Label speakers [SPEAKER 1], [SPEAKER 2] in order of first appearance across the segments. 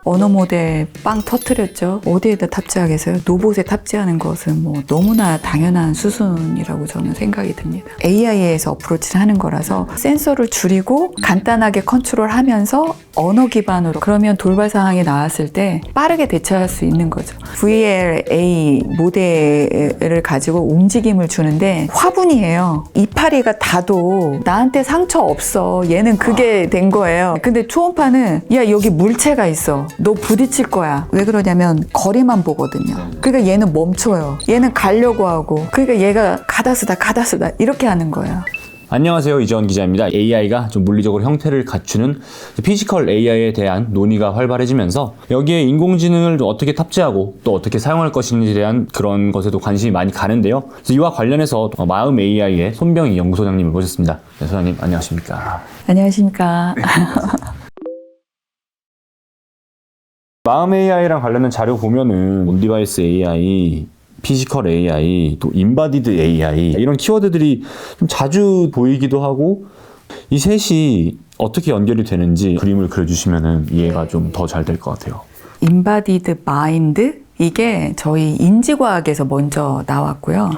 [SPEAKER 1] 언어 모델 빵 터트렸죠. 어디에다 탑재하겠어요? 로봇에 탑재하는 것은 뭐 너무나 당연한 수순이라고 저는 생각이 듭니다. AI에서 어프로치를 하는 거라서 센서를 줄이고 간단하게 컨트롤하면서 언어 기반으로, 그러면 돌발 상황이 나왔을 때 빠르게 대처할 수 있는 거죠. VLA 모델을 가지고 움직임을 주는데 화분이에요. 이파리가 닿아도 나한테 상처 없어. 얘는 그게 된 거예요. 근데 초음파는 야, 여기 물체가 있어. 너 부딪힐 거야. 왜 그러냐면 거리만 보거든요. 그러니까 얘는 멈춰요. 얘는 가려고 하고. 그러니까 얘가 가다쓰다 이렇게 하는 거예요.
[SPEAKER 2] 안녕하세요, 이재원 기자입니다. AI가 좀 물리적으로 형태를 갖추는 피지컬 AI에 대한 논의가 활발해지면서 여기에 인공지능을 어떻게 탑재하고 또 어떻게 사용할 것인지에 대한 그런 것에도 관심이 많이 가는데요. 그래서 이와 관련해서 마음 AI의 손병희 연구소장님을 모셨습니다. 네, 소장님 안녕하십니까?
[SPEAKER 1] 안녕하십니까?
[SPEAKER 2] 마음 AI랑 관련된 자료 보면은 온디바이스 AI, 피지컬 AI, 또 인바디드 AI 이런 키워드들이 좀 자주 보이기도 하고, 이 셋이 어떻게 연결이 되는지 그림을 그려주시면 이해가 좀 더 잘 될 것 같아요.
[SPEAKER 1] 인바디드 마인드? 이게 저희 인지과학에서 먼저 나왔고요.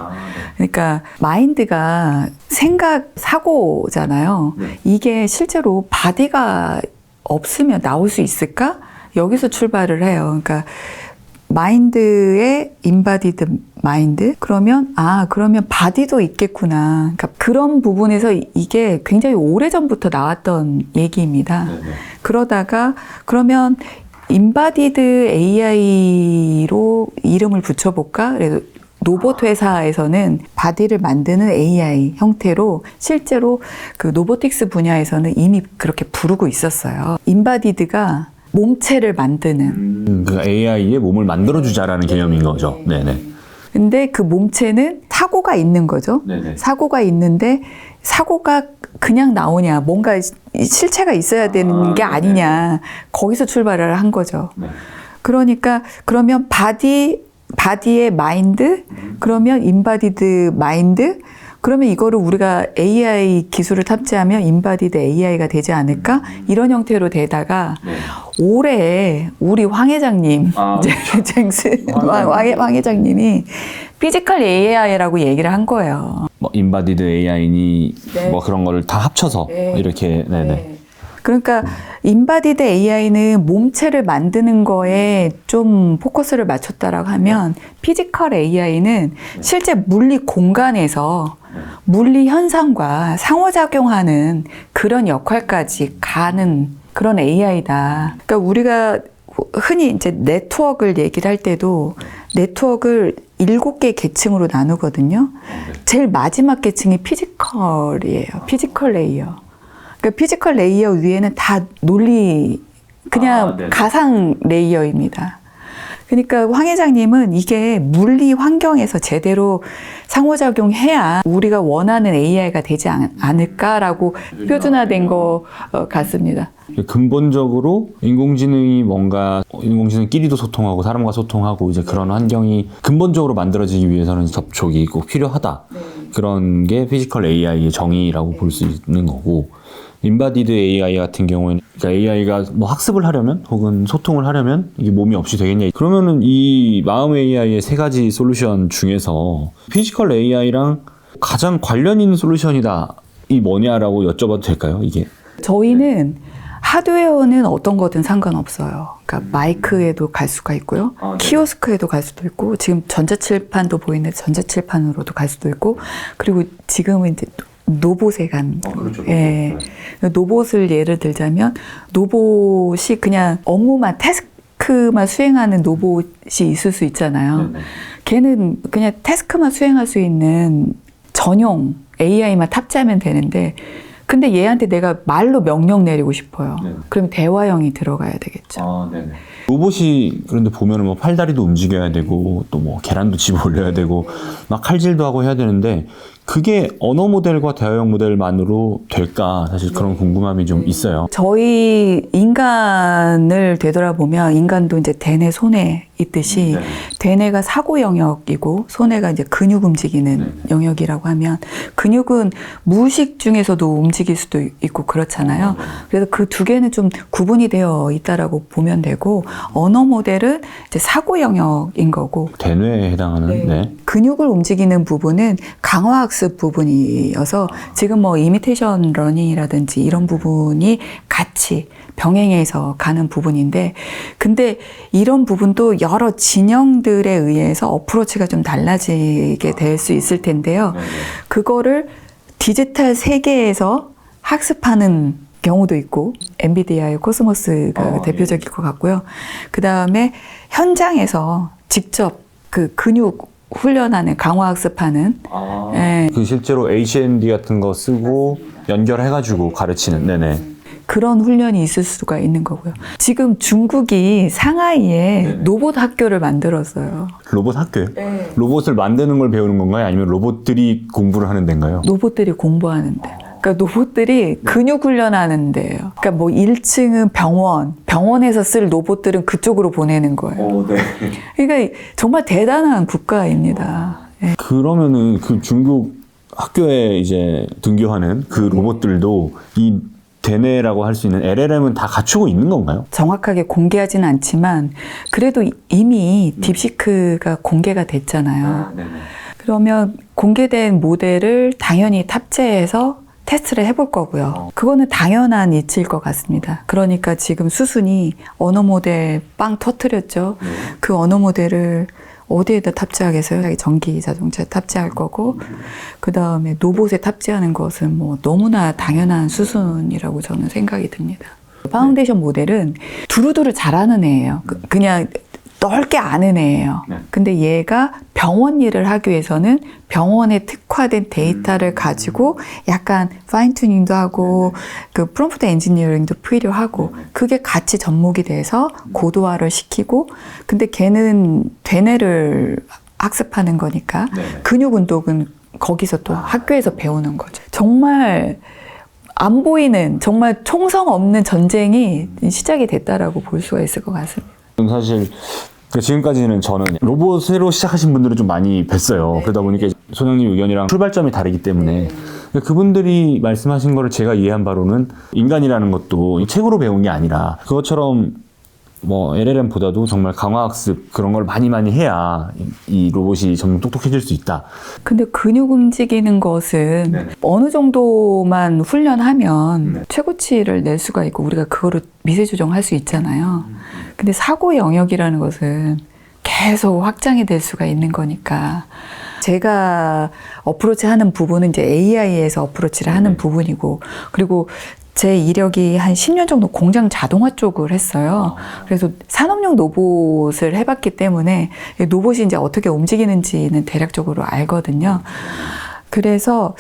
[SPEAKER 1] 그러니까 마인드가 생각, 사고잖아요. 이게 실제로 바디가 없으면 나올 수 있을까? 여기서 출발을 해요. 그러니까 마인드의 인바디드 마인드? 그러면 바디도 있겠구나. 그러니까 그런 부분에서 이게 굉장히 오래전부터 나왔던 얘기입니다. 네네. 그러다가 그러면 인바디드 AI로 이름을 붙여볼까? 그래서 로봇 회사에서는 바디를 만드는 AI 형태로 실제로 그 로보틱스 분야에서는 이미 그렇게 부르고 있었어요. 인바디드가 몸체를 만드는.
[SPEAKER 2] 그 AI의 몸을 만들어주자라는 개념인 거죠. 네네.
[SPEAKER 1] 근데 그 몸체는 사고가 있는 거죠. 네네. 사고가 있는데 사고가 그냥 나오냐, 뭔가 실체가 있어야 되는 게 아니냐. 거기서 출발을 한 거죠. 네. 그러니까 그러면 바디의 마인드, 그러면 인바디드 마인드, 그러면 이거를 우리가 AI 기술을 탑재하면 인바디드 AI가 되지 않을까? 이런 형태로 되다가 올해 우리 황 회장님, 쟁스 황 회장님이 피지컬 AI라고 얘기를 한 거예요.
[SPEAKER 2] 뭐 인바디드 AI니 뭐 그런 거를 다 합쳐서 이렇게. 네네.
[SPEAKER 1] 그러니까 인바디드 AI는 몸체를 만드는 거에 좀 포커스를 맞췄다라고 하면 피지컬 AI는 실제 물리 공간에서 물리 현상과 상호작용하는 그런 역할까지 가는 그런 AI다. 그러니까 우리가 흔히 이제 네트워크를 얘기를 할 때도 네트워크를 7개 계층으로 나누거든요. 제일 마지막 계층이 피지컬이에요. 피지컬 레이어. 그러니까 피지컬 레이어 위에는 다 논리, 그냥 가상 레이어입니다. 그러니까 황 회장님은 이게 물리 환경에서 제대로 상호작용해야 우리가 원하는 AI가 되지 않을까라고 표준화된 것 같습니다.
[SPEAKER 2] 근본적으로 인공지능끼리도 소통하고 사람과 소통하고 이제 그런 환경이 근본적으로 만들어지기 위해서는 접촉이 꼭 필요하다. 그런 게 피지컬 AI의 정의라고 볼 수 있는 거고, 인바디드 AI 같은 경우에는 그러니까 AI가 뭐 학습을 하려면 혹은 소통을 하려면 이게 몸이 없이 되겠냐. 그러면은 이 마음 AI의 세 가지 솔루션 중에서 피지컬 AI랑 가장 관련 있는 솔루션이다, 이 뭐냐라고 여쭤봐도 될까요, 이게?
[SPEAKER 1] 저희는 하드웨어는 어떤 거든 상관없어요. 그러니까 마이크에도 갈 수가 있고요. 키오스크에도 갈 수도 있고, 지금 전자칠판도 보이는데 전자칠판으로도 갈 수도 있고, 그리고 지금은 이제 로봇에 간.
[SPEAKER 2] 그렇죠.
[SPEAKER 1] 예. 로봇을 예를 들자면, 로봇이 그냥 업무만, 태스크만 수행하는 로봇이 있을 수 있잖아요. 네네. 걔는 그냥 태스크만 수행할 수 있는 전용 AI만 탑재하면 되는데, 근데 얘한테 내가 말로 명령 내리고 싶어요. 네네. 그럼 대화형이 들어가야 되겠죠. 네네.
[SPEAKER 2] 로봇이 그런데 보면은 뭐 팔다리도 움직여야 되고 또 뭐 계란도 집어 올려야 되고 막 칼질도 하고 해야 되는데, 그게 언어 모델과 대화형 모델만으로 될까? 사실 그런 궁금함이 좀 있어요.
[SPEAKER 1] 저희 인간을 되돌아보면 인간도 이제 대뇌 소뇌 있듯이 대뇌가 사고 영역이고 소뇌가 이제 근육 움직이는 영역이라고 하면 근육은 무의식 중에서도 움직일 수도 있고 그렇잖아요. 그래서 그 두 개는 좀 구분이 되어 있다라고 보면 되고 언어 모델은 이제 사고 영역인 거고
[SPEAKER 2] 대뇌에 해당하는
[SPEAKER 1] 근육을 움직이는 부분은 강화학습 부분이어서 지금 뭐 이미테이션 러닝이라든지 이런 부분이 같이 병행해서 가는 부분인데 근데 이런 부분도 여러 진영들에 의해서 어프로치가 좀 달라지게 될 수 있을 텐데요. 그거를 디지털 세계에서 학습하는 경우도 있고 엔비디아의 코스모스가 대표적일 것 같고요. 그 다음에 현장에서 직접 그 근육 훈련하는 강화학습하는
[SPEAKER 2] 그 실제로 HND 같은 거 쓰고 연결해가지고 가르치는
[SPEAKER 1] 그런 훈련이 있을 수가 있는 거고요. 지금 중국이 상하이에 로봇 학교를 만들었어요.
[SPEAKER 2] 로봇 학교요? 로봇을 만드는 걸 배우는 건가요? 아니면 로봇들이 공부를 하는 데인가요?
[SPEAKER 1] 로봇들이 공부하는데. 그러니까 로봇들이 근육 훈련하는 데예요. 그러니까 뭐 1층은 병원에서 쓸 로봇들은 그쪽으로 보내는 거예요. 그러니까 정말 대단한 국가입니다.
[SPEAKER 2] 그러면은 그 중국 학교에 이제 등교하는 그 로봇들도 이 대뇌라고 할 수 있는 LLM은 다 갖추고 있는 건가요?
[SPEAKER 1] 정확하게 공개하지는 않지만 그래도 이미 딥시크가 공개가 됐잖아요. 그러면 공개된 모델을 당연히 탑재해서 테스트를 해볼 거고요. 그거는 당연한 이치일 것 같습니다. 그러니까 지금 수순이 언어 모델 빵 터트렸죠. 그 언어 모델을 어디에다 탑재하겠어요? 전기 자동차에 탑재할 거고 그 다음에 로봇에 탑재하는 것은 뭐 너무나 당연한 수순이라고 저는 생각이 듭니다. 파운데이션 모델은 두루두루 잘하는 애예요. 그냥 넓게 아는 애예요. 근데 얘가 병원 일을 하기 위해서는 병원에 특화된 데이터를 가지고 약간 파인 튜닝도 하고 그 프롬프트 엔지니어링도 필요하고 그게 같이 접목이 돼서 고도화를 시키고 근데 걔는 되뇌를 학습하는 거니까 근육 운동은 거기서 또 학교에서 배우는 거죠. 정말 안 보이는 정말 총성 없는 전쟁이 시작이 됐다라고 볼 수가 있을 것 같습니다.
[SPEAKER 2] 사실 지금까지는 저는 로봇으로 시작하신 분들을 좀 많이 뵀어요. 그러다 보니까 소장님 의견이랑 출발점이 다르기 때문에 그분들이 말씀하신 거를 제가 이해한 바로는 인간이라는 것도 책으로 배운 게 아니라 그것처럼 뭐 LLM보다도 정말 강화학습 그런 걸 많이 해야 이 로봇이 점점 똑똑해질 수 있다.
[SPEAKER 1] 근데 근육 움직이는 것은 어느 정도만 훈련하면 최고치를 낼 수가 있고 우리가 그거를 미세 조정할 수 있잖아요. 근데 사고 영역이라는 것은 계속 확장이 될 수가 있는 거니까 제가 어프로치 하는 부분은 이제 AI에서 어프로치를 하는 부분이고 그리고 제 이력이 한 10년 정도 공장 자동화 쪽을 했어요. 그래서 산업용 로봇을 해봤기 때문에 로봇이 이제 어떻게 움직이는지는 대략적으로 알거든요. 그래서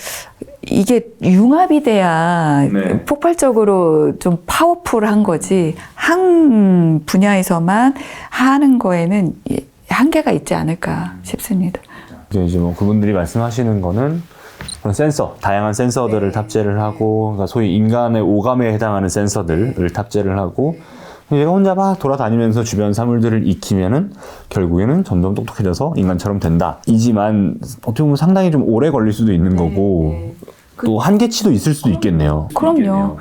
[SPEAKER 1] 이게 융합이 돼야 폭발적으로 좀 파워풀한 거지 한 분야에서만 하는 거에는 한계가 있지 않을까 싶습니다.
[SPEAKER 2] 이제 뭐 그분들이 말씀하시는 거는 그런 센서, 다양한 센서들을 탑재를 하고, 그러니까 소위 인간의 오감에 해당하는 센서들을 탑재를 하고, 얘가 혼자 막 돌아다니면서 주변 사물들을 익히면은 결국에는 점점 똑똑해져서 인간처럼 된다. 이지만 어떻게 보면 상당히 좀 오래 걸릴 수도 있는 거고, 또 한계치도 있을 수도 있겠네요.
[SPEAKER 1] 그럼요.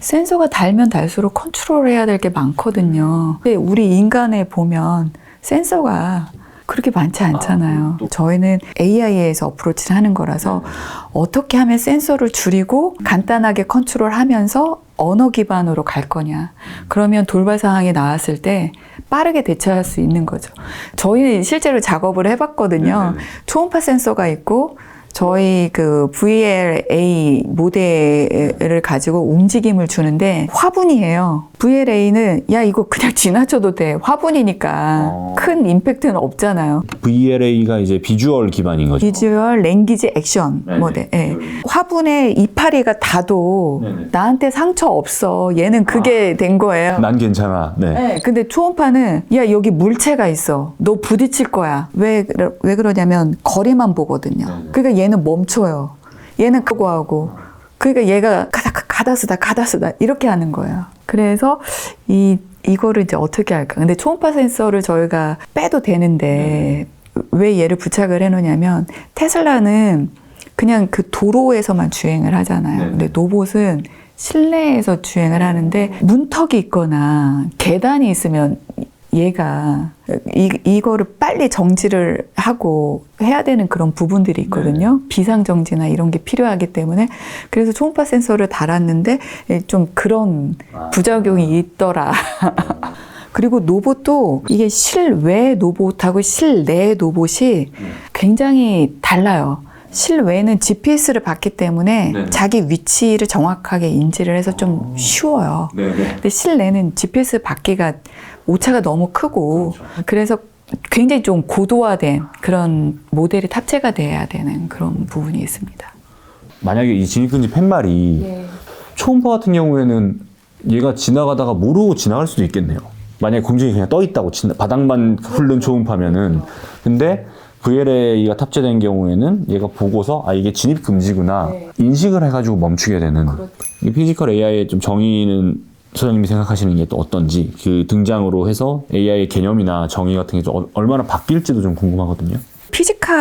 [SPEAKER 1] 센서가 달면 달수록 컨트롤해야 될 게 많거든요. 근데 우리 인간에 보면 센서가 그렇게 많지 않잖아요. 저희는 AI에서 어프로치를 하는 거라서 어떻게 하면 센서를 줄이고 간단하게 컨트롤하면서 언어 기반으로 갈 거냐. 그러면 돌발 상황이 나왔을 때 빠르게 대처할 수 있는 거죠. 저희는 실제로 작업을 해봤거든요. 초음파 센서가 있고 저희 그 VLA 모델을 가지고 움직임을 주는데 화분이에요. VLA는 야 이거 그냥 지나쳐도 돼. 화분이니까 큰 임팩트는 없잖아요.
[SPEAKER 2] VLA가 이제 비주얼 기반인 거죠.
[SPEAKER 1] 비주얼 랭귀지 액션 모델. 네. 화분에 이파리가 닿아도 나한테 상처 없어. 얘는 그게 된 거예요.
[SPEAKER 2] 난 괜찮아.
[SPEAKER 1] 네. 근데 초음파는 야 여기 물체가 있어. 너 부딪힐 거야. 왜 그러냐면 거리만 보거든요. 그러니까 얘는 멈춰요. 얘는 그거 하고. 그러니까 얘가 가다 쓰다 이렇게 하는 거예요. 그래서 이거를 이제 어떻게 할까? 근데 초음파 센서를 저희가 빼도 되는데 왜 얘를 부착을 해놓냐면 테슬라는 그냥 그 도로에서만 주행을 하잖아요. 근데 로봇은 실내에서 주행을 하는데 문턱이 있거나 계단이 있으면 얘가 이거를 빨리 정지를 하고 해야 되는 그런 부분들이 있거든요. 비상정지나 이런 게 필요하기 때문에 그래서 초음파 센서를 달았는데 좀 그런 부작용이 있더라. 그리고 로봇도 이게 실외 로봇하고 실내 로봇이 굉장히 달라요. 실외는 GPS를 받기 때문에 자기 위치를 정확하게 인지를 해서 좀 쉬워요. 근데 실내는 GPS 받기가 오차가 너무 크고 그래서 굉장히 좀 고도화된 그런 모델이 탑재가 돼야 되는 그런 부분이 있습니다.
[SPEAKER 2] 만약에 이 진입금지 팻말이 초음파 같은 경우에는 얘가 지나가다가 모르고 지나갈 수도 있겠네요. 만약에 공중에 그냥 떠 있다고 바닥만 훑는 초음파면은. 근데 VLA가 탑재된 경우에는 얘가 보고서 이게 진입 금지구나 인식을 해가지고 멈추게 되는. 이 피지컬 AI의 좀 정의는 소장님이 생각하시는 게 또 어떤지, 그 등장으로 해서 AI의 개념이나 정의 같은 게 좀 얼마나 바뀔지도 좀 궁금하거든요.
[SPEAKER 1] 피지컬이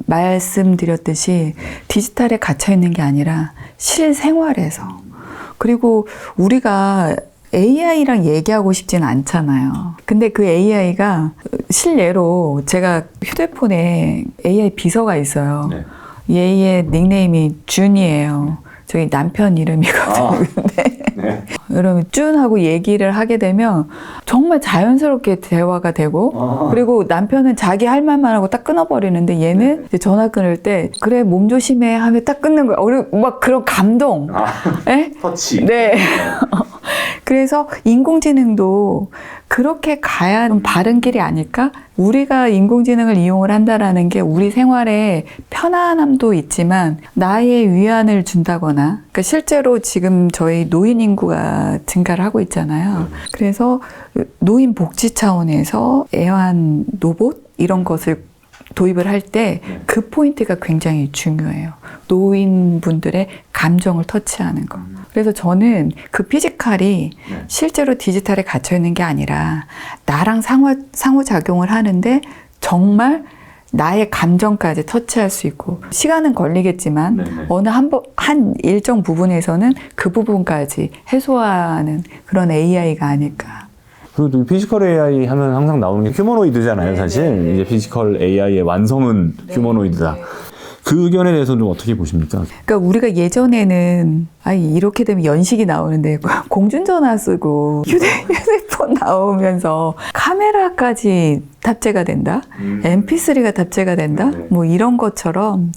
[SPEAKER 1] 말씀드렸듯이 디지털에 갇혀 있는 게 아니라 실생활에서, 그리고 우리가 AI랑 얘기하고 싶지는 않잖아요. 근데 그 AI가 실례로 제가 휴대폰에 AI 비서가 있어요. 얘의 닉네임이 준이에요. 저희 남편 이름이거든요. 여러분 준하고 얘기를 하게 되면 정말 자연스럽게 대화가 되고 그리고 남편은 자기 할 말만 하고 딱 끊어버리는데 얘는 이제 전화 끊을 때 그래 몸 조심해 하면 딱 끊는 거예요. 그리고 막 그런 감동.
[SPEAKER 2] 터치.
[SPEAKER 1] 네. 그래서 인공지능도 그렇게 가야 좀 바른 길이 아닐까? 우리가 인공지능을 이용을 한다라는 게 우리 생활에 편안함도 있지만 나의 위안을 준다거나, 그러니까 실제로 지금 저희 노인 인구가 증가를 하고 있잖아요. 그래서 노인 복지 차원에서 애완 로봇 이런 것을 도입을 할 때 그 포인트가 굉장히 중요해요. 노인분들의 감정을 터치하는 거. 그래서 저는 그 피지컬이 실제로 디지털에 갇혀 있는 게 아니라 나랑 상호작용을 하는데 정말 나의 감정까지 터치할 수 있고, 시간은 걸리겠지만 어느 한 일정 부분에서는 그 부분까지 해소하는 그런 AI가 아닐까.
[SPEAKER 2] 그리고 피지컬 AI 하면 항상 나오는 게 휴머노이드잖아요, 사실. 이제 피지컬 AI의 완성은 휴머노이드다. 그 의견에 대해서는 좀 어떻게 보십니까?
[SPEAKER 1] 그러니까 우리가 예전에는 이렇게 되면 연식이 나오는데 공중전화 쓰고 휴대폰 나오면서 카메라까지 탑재가 된다? MP3가 탑재가 된다? 뭐 이런 것처럼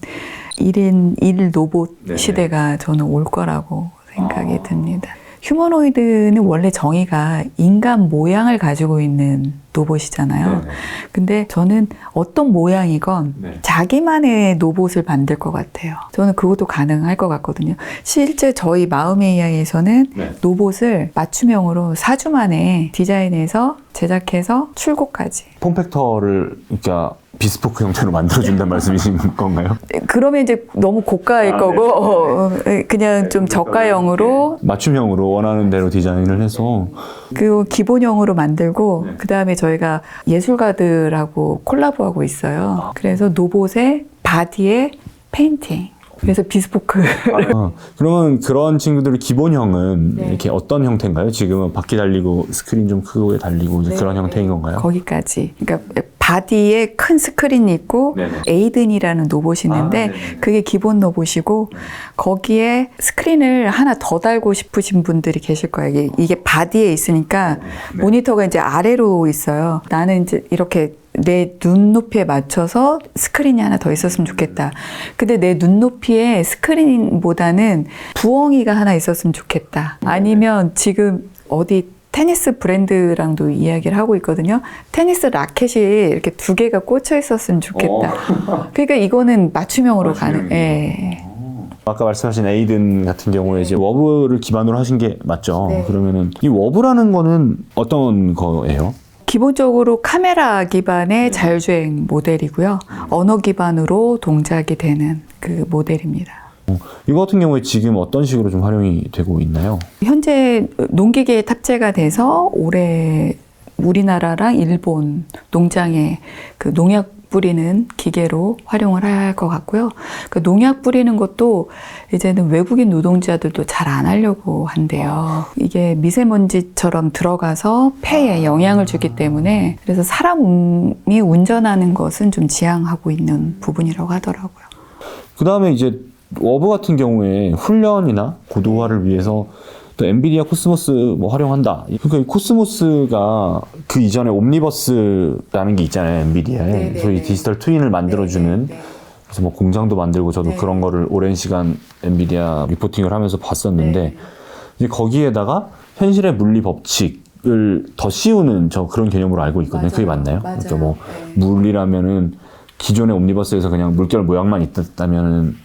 [SPEAKER 1] 1인 1 로봇 시대가 저는 올 거라고 생각이 듭니다. 휴머노이드는 원래 정의가 인간 모양을 가지고 있는 로봇이잖아요. 근데 저는 어떤 모양이건 자기만의 로봇을 만들 것 같아요. 저는 그것도 가능할 것 같거든요. 실제 저희 마음 AI에서는 로봇을 맞춤형으로 4주 만에 디자인해서 제작해서 출고까지.
[SPEAKER 2] 폼팩터를 그러니까 비스포크 형태로 만들어준다는 말씀이신 건가요?
[SPEAKER 1] 그러면 이제 너무 고가일 거고 그냥 좀 저가형으로
[SPEAKER 2] 맞춤형으로 원하는 대로 디자인을 해서
[SPEAKER 1] 그 기본형으로 만들고 그 다음에 저희가 예술가들하고 콜라보하고 있어요. 그래서 로봇의 바디에 페인팅. 그래서 비스포크.
[SPEAKER 2] 그러면 그런 친구들의 기본형은 이렇게 어떤 형태인가요? 지금은 바퀴 달리고 스크린 좀 크게 달리고 이제 그런 형태인 건가요?
[SPEAKER 1] 거기까지. 그러니까 바디에 큰 스크린이 있고 에이든이라는 로봇이 있는데 그게 기본 로봇이고 거기에 스크린을 하나 더 달고 싶으신 분들이 계실 거예요. 이게 바디에 있으니까 모니터가 이제 아래로 있어요. 나는 이제 이렇게 내 눈높이에 맞춰서 스크린이 하나 더 있었으면 좋겠다. 근데 내 눈높이에 스크린보다는 부엉이가 하나 있었으면 좋겠다. 아니면 지금 어디 테니스 브랜드랑도 이야기를 하고 있거든요. 테니스 라켓이 이렇게 2개가 꽂혀 있었으면 좋겠다. 그러니까 이거는 맞춤형으로 가는. 예.
[SPEAKER 2] 아까 말씀하신 에이든 같은 경우에 이제 워브를 기반으로 하신 게 맞죠? 그러면은 이 워브라는 거는 어떤 거예요?
[SPEAKER 1] 기본적으로 카메라 기반의 자율주행 모델이고요. 언어 기반으로 동작이 되는 그 모델입니다.
[SPEAKER 2] 이거 같은 경우에 지금 어떤 식으로 좀 활용이 되고 있나요?
[SPEAKER 1] 현재 농기계에 탑재가 돼서 올해 우리나라랑 일본 농장에 그 농약 뿌리는 기계로 활용을 할 것 같고요. 그 농약 뿌리는 것도 이제는 외국인 노동자들도 잘 안 하려고 한대요. 이게 미세먼지처럼 들어가서 폐에 영향을 주기 때문에 그래서 사람이 운전하는 것은 좀 지양하고 있는 부분이라고 하더라고요.
[SPEAKER 2] 그 다음에 이제 워브 같은 경우에 훈련이나 고도화를 위해서 또 엔비디아 코스모스 뭐 활용한다. 그러니까 이 코스모스가 그 이전에 옴니버스라는 게 있잖아요, 엔비디아에.
[SPEAKER 1] 네네네.
[SPEAKER 2] 소위 디지털 트윈을 만들어주는.
[SPEAKER 1] 네네.
[SPEAKER 2] 그래서 뭐 공장도 만들고 저도
[SPEAKER 1] 네.
[SPEAKER 2] 그런 거를 오랜 시간 엔비디아 리포팅을 하면서 봤었는데
[SPEAKER 1] 네.
[SPEAKER 2] 이제 거기에다가 현실의 물리 법칙을 더 씌우는 저 그런 개념으로 알고 있거든요.
[SPEAKER 1] 맞아요.
[SPEAKER 2] 그게 맞나요?
[SPEAKER 1] 맞아요.
[SPEAKER 2] 그러니까 뭐
[SPEAKER 1] 네.
[SPEAKER 2] 물이라면은 기존의 옴니버스에서 그냥 물결 모양만 있었다면은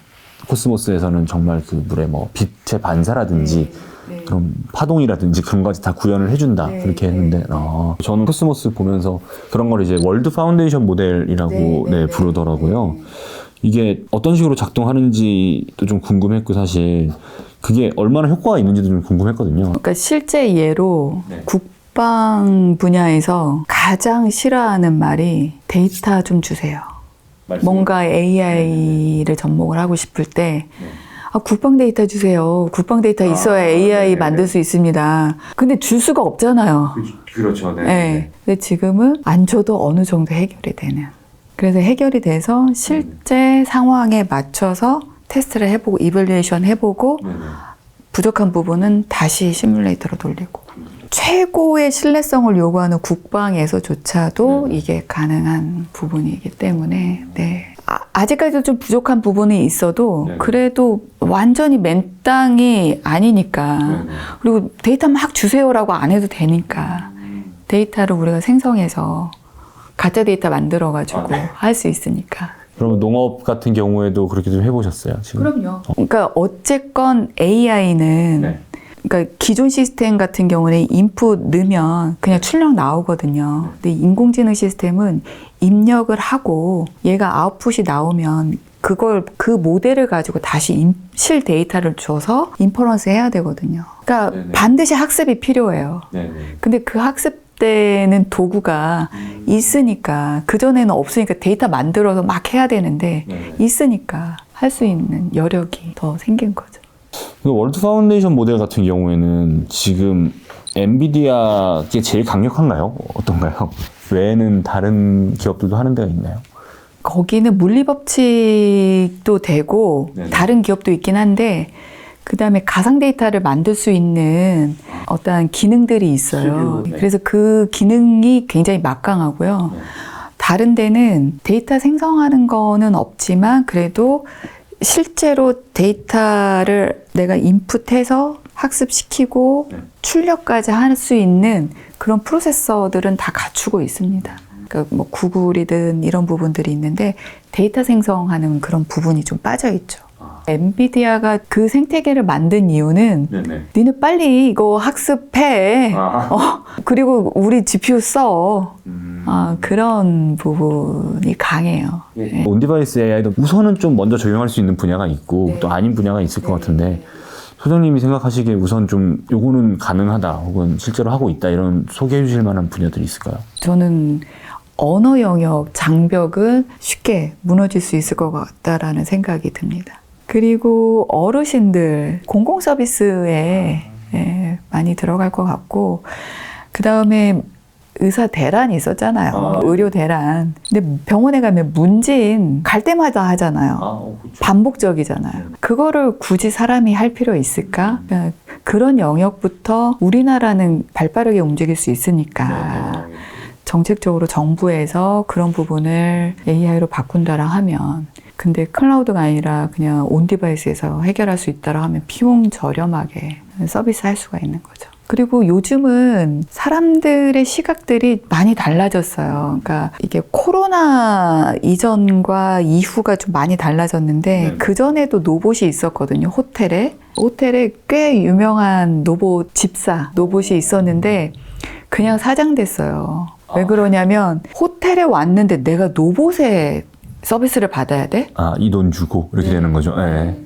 [SPEAKER 2] 코스모스에서는 정말 그 물의 뭐 빛의 반사라든지
[SPEAKER 1] 네.
[SPEAKER 2] 그런 파동이라든지 그런 것까지 다 구현을 해준다.
[SPEAKER 1] 네,
[SPEAKER 2] 그렇게 했는데 저는 코스모스 보면서 그런 걸 이제 월드 파운데이션 모델이라고 부르더라고요. 이게 어떤 식으로 작동하는지도 좀 궁금했고 사실 그게 얼마나 효과가 있는지도 좀 궁금했거든요.
[SPEAKER 1] 그러니까 실제 예로
[SPEAKER 2] 네.
[SPEAKER 1] 국방 분야에서 가장 싫어하는 말이 데이터 좀 주세요. 뭔가 AI를 접목을 하고 싶을 때 국방 데이터 주세요. 국방 데이터 있어야 AI 만들 수 있습니다. 근데 줄 수가 없잖아요.
[SPEAKER 2] 그렇죠.
[SPEAKER 1] 네. 근데 지금은 안 줘도 어느 정도 해결이 되는. 그래서 해결이 돼서 실제 상황에 맞춰서 테스트를 해보고 이벌리에이션 해보고 부족한 부분은 다시 시뮬레이터로 돌리고 최고의 신뢰성을 요구하는 국방에서조차도 이게 가능한 부분이기 때문에 아직까지도 좀 부족한 부분이 있어도 그래도 완전히 맨땅이 아니니까 그리고 데이터 막 주세요라고 안 해도 되니까 데이터를 우리가 생성해서 가짜 데이터 만들어가지고 할 수 있으니까.
[SPEAKER 2] 그러면 농업 같은 경우에도 그렇게 좀 해보셨어요? 지금?
[SPEAKER 1] 그럼요. 그러니까 어쨌건 AI는 그러니까 기존 시스템 같은 경우는 인풋 넣으면 그냥 출력 나오거든요. 근데 인공지능 시스템은 입력을 하고 얘가 아웃풋이 나오면 그걸 그 모델을 가지고 다시 실 데이터를 줘서 인퍼런스 해야 되거든요. 그러니까 반드시 학습이 필요해요. 근데 그 학습 때는 도구가 있으니까 그전에는 없으니까 데이터 만들어서 막 해야 되는데 있으니까 할 수 있는 여력이 더 생긴 거죠.
[SPEAKER 2] 월드 파운데이션 모델 같은 경우에는 지금 엔비디아게 제일 강력한가요? 어떤가요? 외에는 다른 기업들도 하는 데가 있나요?
[SPEAKER 1] 거기는 물리법칙도 되고 다른 기업도 있긴 한데 그 다음에 가상 데이터를 만들 수 있는 어떤 기능들이 있어요. 그래서 그 기능이 굉장히 막강하고요. 다른 데는 데이터 생성하는 거는 없지만 그래도 실제로 데이터를 내가 인풋해서 학습시키고 출력까지 할 수 있는 그런 프로세서들은 다 갖추고 있습니다. 그러니까 뭐 구글이든 이런 부분들이 있는데 데이터 생성하는 그런 부분이 좀 빠져 있죠. 엔비디아가 그 생태계를 만든 이유는 니네 빨리 이거 학습해. 그리고 우리 GPU 써. 그런 부분이 강해요.
[SPEAKER 2] 온디바이스 AI도 우선은 좀 먼저 적용할 수 있는 분야가 있고 또 아닌 분야가 있을 것 같은데 소장님이 생각하시기에 우선 좀 요거는 가능하다 혹은 실제로 하고 있다 이런 소개해 주실 만한 분야들이 있을까요?
[SPEAKER 1] 저는 언어 영역 장벽은 쉽게 무너질 수 있을 것 같다라는 생각이 듭니다. 그리고 어르신들 공공 서비스에 많이 들어갈 것 같고 그 다음에 의사 대란이 있었잖아요. 의료 대란. 근데 병원에 가면 문진 갈 때마다 하잖아요. 반복적이잖아요. 그거를 굳이 사람이 할 필요 있을까? 그러니까 그런 영역부터 우리나라는 발빠르게 움직일 수 있으니까 정책적으로 정부에서 그런 부분을 AI로 바꾼다라 하면 근데 클라우드가 아니라 그냥 온 디바이스에서 해결할 수 있다라 하면 비용 저렴하게 서비스 할 수가 있는 거죠. 그리고 요즘은 사람들의 시각들이 많이 달라졌어요. 그러니까 이게 코로나 이전과 이후가 좀 많이 달라졌는데 그전에도 로봇이 있었거든요. 호텔에 꽤 유명한 로봇 집사 로봇이 있었는데 그냥 사장됐어요. 왜 그러냐면 호텔에 왔는데 내가 로봇의 서비스를 받아야 돼?
[SPEAKER 2] 아, 이 돈 주고 이렇게 되는 거죠. 예.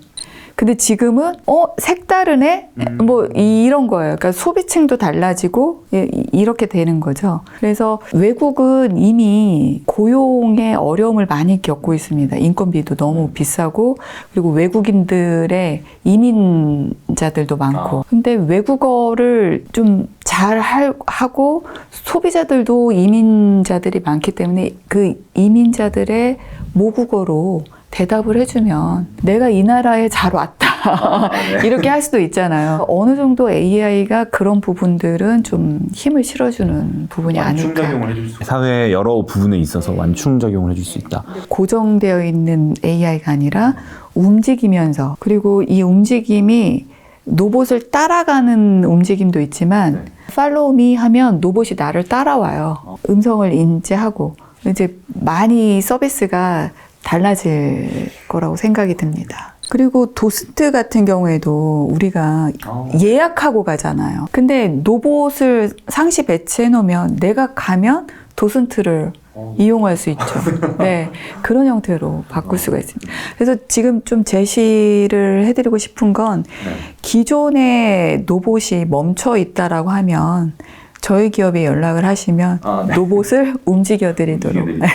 [SPEAKER 1] 근데 지금은 색다르네? 뭐 이런 거예요. 그러니까 소비층도 달라지고 이렇게 되는 거죠. 그래서 외국은 이미 고용의 어려움을 많이 겪고 있습니다. 인건비도 너무 비싸고 그리고 외국인들의 이민자들도 많고. 근데 외국어를 좀 잘 하고 소비자들도 이민자들이 많기 때문에 그 이민자들의 모국어로 대답을 해주면 내가 이 나라에 잘 왔다 이렇게 할 수도 있잖아요. 어느 정도 AI가 그런 부분들은 좀 힘을 실어주는 부분이 아닐까.
[SPEAKER 2] 사회의 여러 부분에 있어서 완충작용을 해줄 수 있다.
[SPEAKER 1] 고정되어 있는 AI가 아니라 움직이면서 그리고 이 움직임이 로봇을 따라가는 움직임도 있지만 팔로우 미 하면 로봇이 나를 따라와요. 음성을 인지하고 이제 많이 서비스가 달라질 거라고 생각이 듭니다. 그리고 도스트 같은 경우에도 우리가 예약하고 가잖아요. 근데 로봇을 상시 배치해 놓으면 내가 가면 도슨트를 이용할 수 있죠. 네, 그런 형태로 바꿀 수가 있습니다. 그래서 지금 좀 제시를 해드리고 싶은 건 기존의 로봇이 멈춰 있다라고 하면 저희 기업에 연락을 하시면 로봇을 움직여드리도록. 네.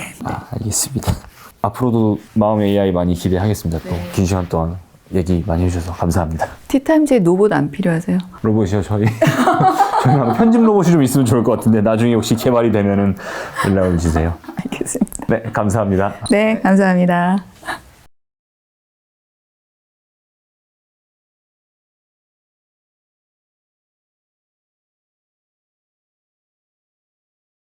[SPEAKER 2] 알겠습니다. 앞으로도 마음의 AI 많이 기대하겠습니다. 또 긴 시간 동안 얘기 많이 해주셔서 감사합니다.
[SPEAKER 1] 티타임즈에 로봇 안 필요하세요?
[SPEAKER 2] 로봇이요, 저희 편집 로봇이 좀 있으면 좋을 것 같은데 나중에 혹시 개발이 되면은 연락을 주세요.
[SPEAKER 1] 알겠습니다.
[SPEAKER 2] 네, 감사합니다.
[SPEAKER 1] 네, 감사합니다.